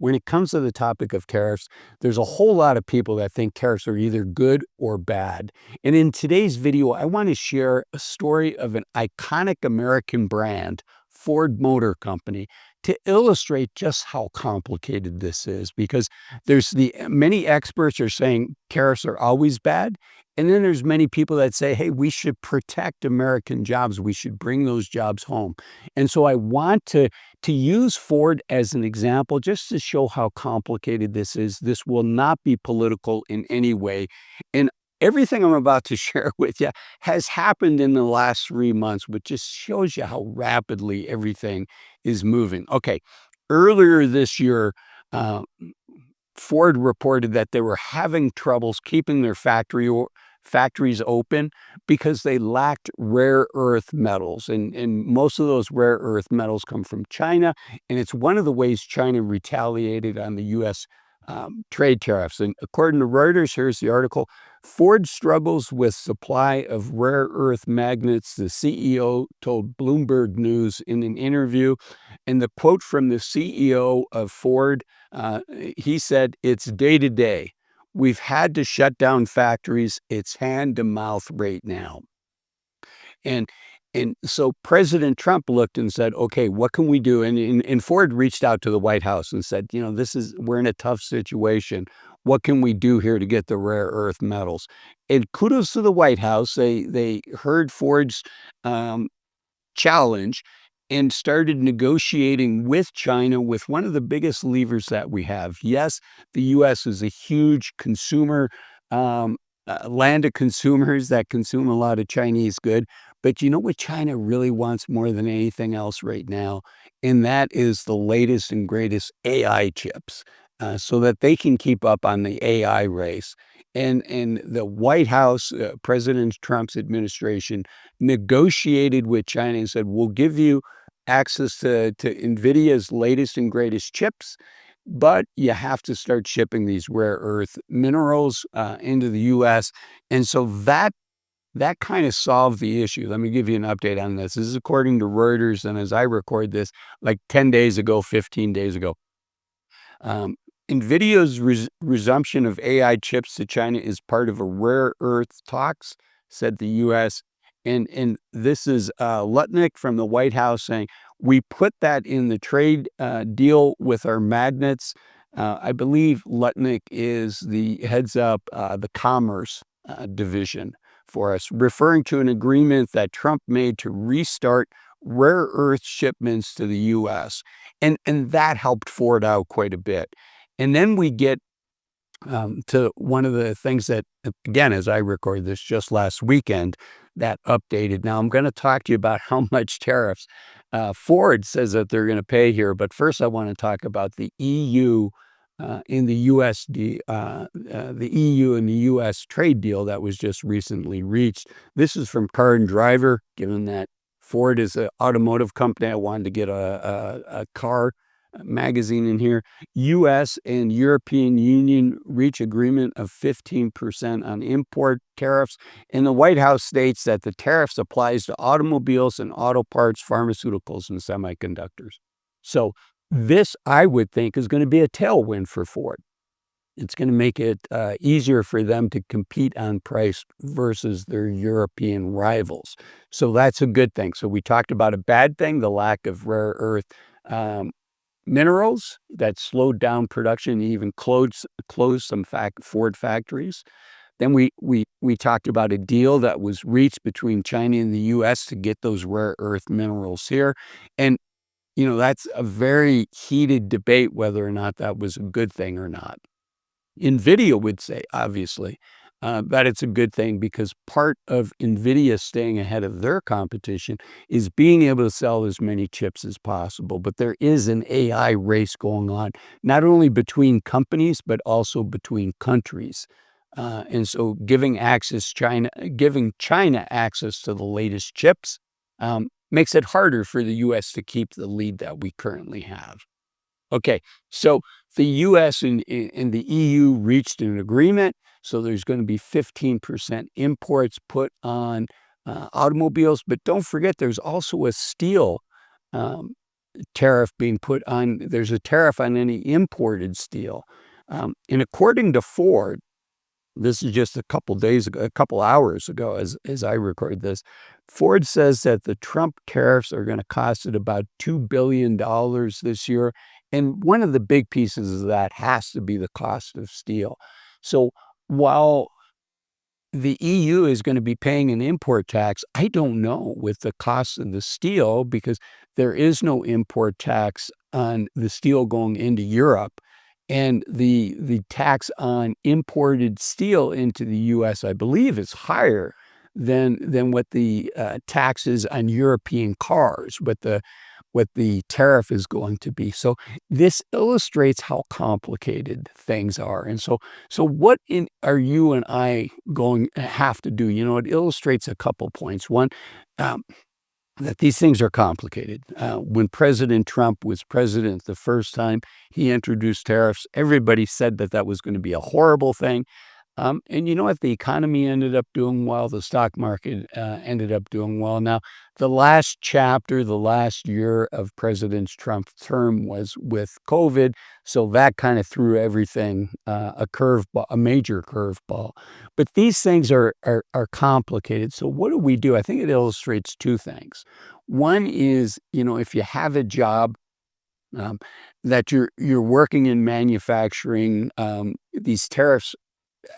when it comes to the topic of tariffs, there's a whole lot of people that think tariffs are either good or bad. And in today's video, I want to share a story of an iconic American brand, Ford Motor Company, to illustrate just how complicated this is, because there's many experts are saying tariffs are always bad. And then there's many people that say, hey, we should protect American jobs. We should bring those jobs home. And so I want to use Ford as an example just to show how complicated this is. This will not be political in any way. And everything I'm about to share with you has happened in the last 3 months, which just shows you how rapidly everything is moving. Okay, earlier this year, uh, Ford reported that they were having troubles keeping their factories open because they lacked rare earth metals. And most of those rare earth metals come from China. And it's one of the ways China retaliated on the U.S. Trade tariffs. And according to Reuters, here's the article: Ford struggles with supply of rare earth magnets, the CEO told Bloomberg News in an interview. And the quote from the CEO of Ford, he said, "It's day to day. We've had to shut down factories. It's hand to mouth right now." And and so President Trump looked and said, "Okay, what can we do?" And Ford reached out to the White House and said, we're in a tough situation. What can we do here to get the rare earth metals?" And kudos to the White House. They heard Ford's um, challenge and started negotiating with China with one of the biggest levers that we have. Yes, the U.S. is a huge consumer, land of consumers that consume a lot of Chinese good. But you know what China really wants more than anything else right now? And that is the latest and greatest AI chips, so that they can keep up on the AI race. And the White House, President Trump's administration, negotiated with China and said, we'll give you access to NVIDIA's latest and greatest chips, but you have to start shipping these rare earth minerals into the U.S. And so that kind of solved the issue. Let me give you an update on this. This is according to Reuters, and as I record this, like 10 days ago, 15 days ago. Um, NVIDIA's resumption of AI chips to China is part of a rare earth talks, said the U.S. And this is Lutnick from the White House saying, we put that in the trade deal with our magnets. I believe Lutnick is the heads up the commerce division for us, referring to an agreement that Trump made to restart rare earth shipments to the U.S. And that helped Ford out quite a bit. And then we get to one of the things that, again, as I record this just last weekend, that updated. Now, I'm going to talk to you about how much tariffs Ford says that they're going to pay here. But first, I want to talk about the EU in the the EU and the U.S. trade deal that was just recently reached. This is from Car and Driver. Given that Ford is an automotive company, I wanted to get a car magazine in here. U.S. and European Union reach agreement of 15% on import tariffs. And the White House states that the tariffs applies to automobiles and auto parts, pharmaceuticals, and semiconductors. So this, I would think, is going to be a tailwind for Ford. It's going to make it easier for them to compete on price versus their European rivals. So that's a good thing. So we talked about a bad thing, the lack of rare earth minerals that slowed down production and even closed some Ford factories. Then we talked about a deal that was reached between China and the U.S. to get those rare earth minerals here. And that's a very heated debate whether or not that was a good thing or not. NVIDIA would say, obviously, that it's a good thing because part of NVIDIA staying ahead of their competition is being able to sell as many chips as possible. But there is an AI race going on, not only between companies, but also between countries. And so giving China access to the latest chips makes it harder for the U.S. to keep the lead that we currently have. Okay, so the U.S. and the EU reached an agreement. So there's going to be 15% imports put on automobiles. But don't forget, there's also a steel tariff being put on, there's a tariff on any imported steel. And according to Ford, this is just a couple days ago, a couple hours ago, as I record this. Ford says that the Trump tariffs are going to cost it about $2 billion this year. And one of the big pieces of that has to be the cost of steel. So while the EU is going to be paying an import tax, I don't know with the cost of the steel, because there is no import tax on the steel going into Europe. And the tax on imported steel into the US, I believe, is higher than what the tax is on European cars, what the tariff is going to be. So this illustrates how complicated things are. And so what are you and I going to have to do? You know, it illustrates a couple points. One, um, that these things are complicated. When President Trump was president the first time, he introduced tariffs. Everybody said that that was going to be a horrible thing. And you know what? The economy ended up doing well. The stock market ended up doing well. Now, the last chapter, the last year of President Trump's term was with COVID. So that kind of threw everything a curveball, a major curveball. But these things are complicated. So what do we do? I think it illustrates two things. One is, you know, if you have a job, um, that you're working in manufacturing, these tariffs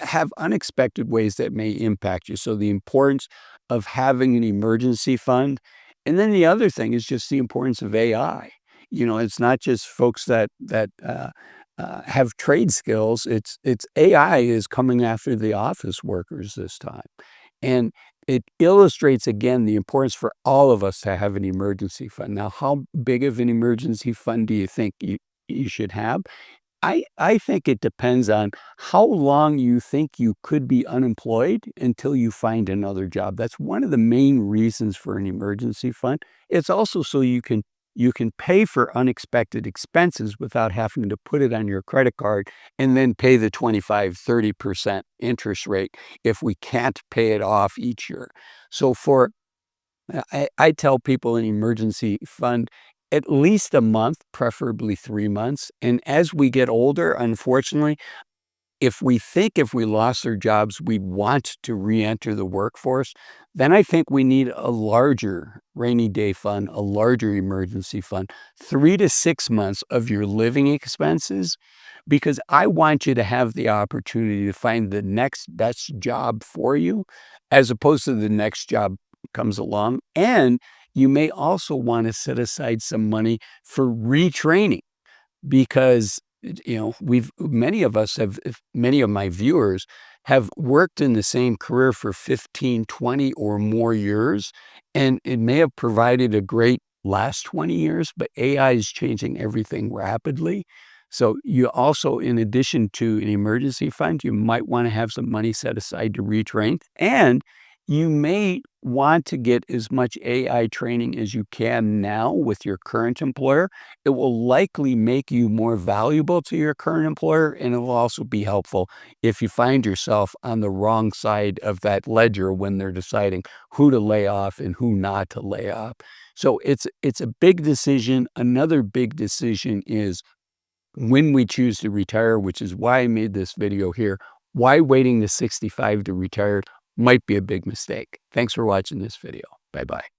have unexpected ways that may impact you. So the importance of having an emergency fund. And then the other thing is just the importance of AI. You know, it's not just folks that have trade skills. It's AI is coming after the office workers this time. And it illustrates again the importance for all of us to have an emergency fund. Now, how big of an emergency fund do you think you should have? I think it depends on how long you think you could be unemployed until you find another job. That's one of the main reasons for an emergency fund. It's also so you can pay for unexpected expenses without having to put it on your credit card and then pay the 25-30% interest rate if we can't pay it off each year. So I tell people an emergency fund at least a month, preferably 3 months. And as we get older, unfortunately, if we think if we lost our jobs, we want to re-enter the workforce, then I think we need a larger rainy day fund, a larger emergency fund, 3 to 6 months of your living expenses, because I want you to have the opportunity to find the next best job for you, as opposed to the next job comes along. And you may also want to set aside some money for retraining, because you know we've many of us have many of my viewers have worked in the same career for 15, 20 or more years, and it may have provided a great last 20 years, but AI is changing everything rapidly. So you also, in addition to an emergency fund, you might want to have some money set aside to retrain, and you may want to get as much AI training as you can now with your current employer. It will likely make you more valuable to your current employer, and it will also be helpful if you find yourself on the wrong side of that ledger when they're deciding who to lay off and who not to lay off. So it's a big decision. Another big decision is when we choose to retire, which is why I made this video here. Why waiting to 65 to retire might be a big mistake. Thanks for watching this video. Bye-bye.